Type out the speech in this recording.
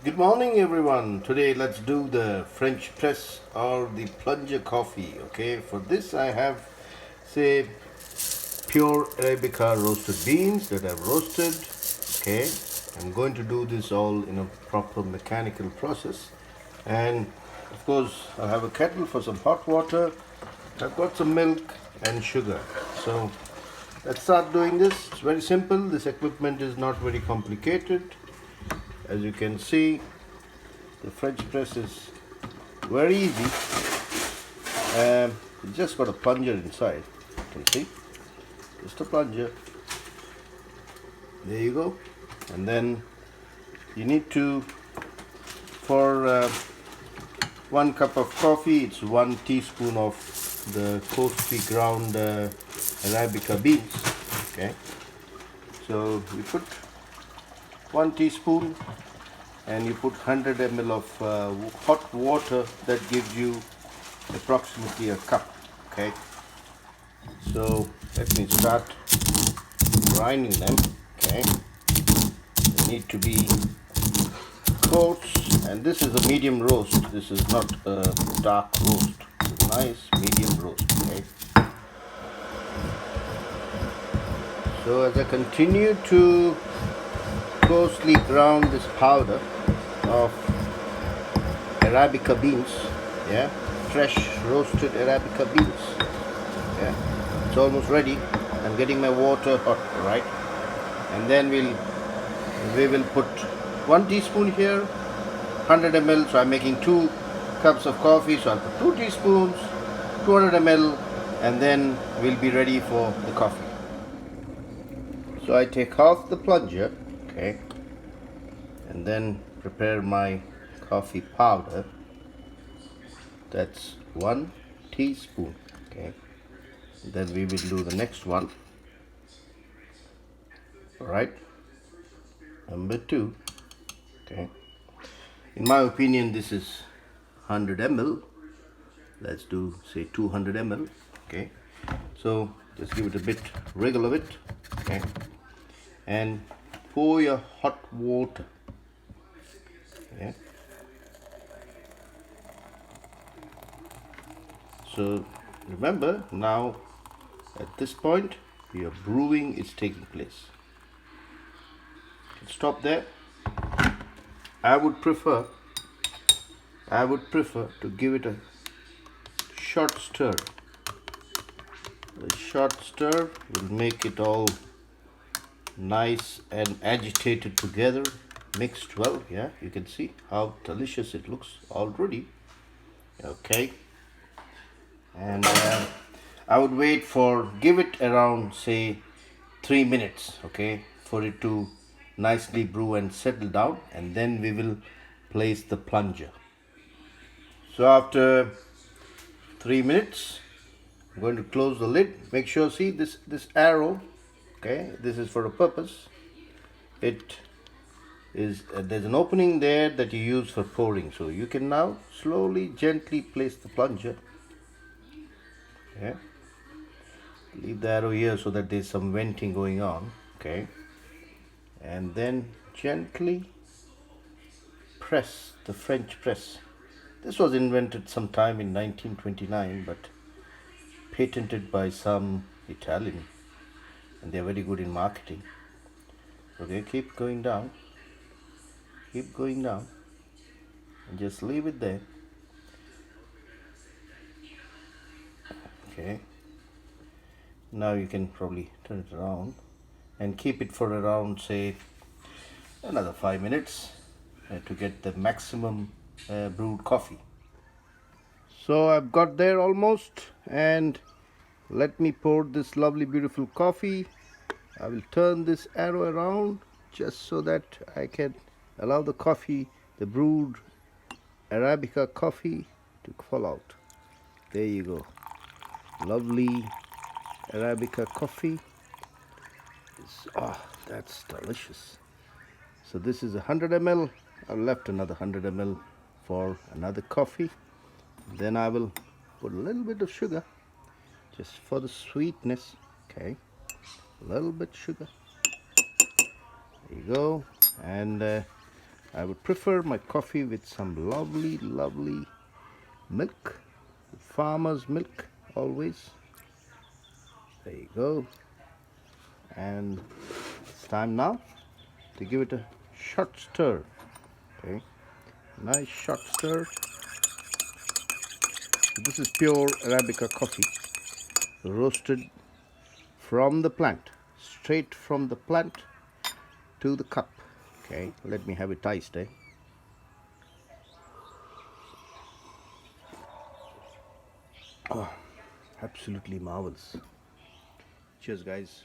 Good morning, everyone. Today, let's do the French press or the plunger coffee. Okay, for this, I have, say, pure Arabica roasted beans that I've roasted. Okay, I'm going to do this all in a proper mechanical process, and of course, I have a kettle for some hot water. I've got some milk and sugar. So, let's start doing this. It's very simple. This equipment is not very complicated. As you can see, the French press is very easy. It's just got a plunger inside. You can see, just a plunger. There you go. And then you need to, for 1 cup of coffee, it's 1 teaspoon of the coarsely ground Arabica beans. Okay. So you put 1 teaspoon and you put 100 ml of hot water. That gives you approximately a cup. Okay, so let me start grinding them. Okay, they need to be coarse, and this is a medium roast. This is not a dark roast. It's a nice medium roast. Okay, so as I continue to coarsely ground this powder of Arabica beans, yeah, fresh roasted Arabica beans, yeah, it's almost ready. I'm getting my water hot, right? And then we will put 1 teaspoon here, 100 ml. So I'm making 2 cups of coffee, so I'll put 2 teaspoons, 200 ml, and then we'll be ready for the coffee. So I take off the plunger, okay, and then prepare my coffee powder. That's 1 teaspoon. Okay, then we will do the next one. All right, number 2. Okay, in my opinion, this is 100 ml. Let's do, say, 200 ml. Okay, so just give it a bit wriggle of it. Okay, and pour your hot water. Yeah, so remember, now at this point your brewing is taking place. Stop there. I would prefer to give it a short stir. A short stir will make it all nice and agitated together, mixed well. Yeah, you can see how delicious it looks already. Okay, and I would wait for, give it around, say, 3 minutes, okay, for it to nicely brew and settle down, and then we will place the plunger. So after 3 minutes, I'm going to close the lid. Make sure, see this arrow, okay, this is for a purpose. It is there's an opening there that you use for pouring, so you can now slowly, gently place the plunger. Yeah, leave the arrow here so that there's some venting going on. Okay, and then gently press the French press. This was invented sometime in 1929, but patented by some Italian, and they're very good in marketing. Okay, keep going down, and just leave it there. Okay, now you can probably turn it around and keep it for around, say, another 5 minutes to get the maximum brewed coffee. So I've got there almost, and let me pour this lovely beautiful coffee. I will turn this arrow around just so that I can allow the coffee, the brewed Arabica coffee, to fall out. There you go. Lovely Arabica coffee. That's delicious. So this is 100 ml. I've left another 100 ml for another coffee. Then I will put a little bit of sugar just for the sweetness. Okay, a little bit sugar. There you go. And I would prefer my coffee with some lovely, lovely milk, farmer's milk always. There you go. And it's time now to give it a short stir. Okay, nice short stir. This is pure Arabica coffee, roasted from the plant, straight from the plant to the cup. Okay, let me have it iced, eh? Oh, absolutely marvelous. Cheers, guys.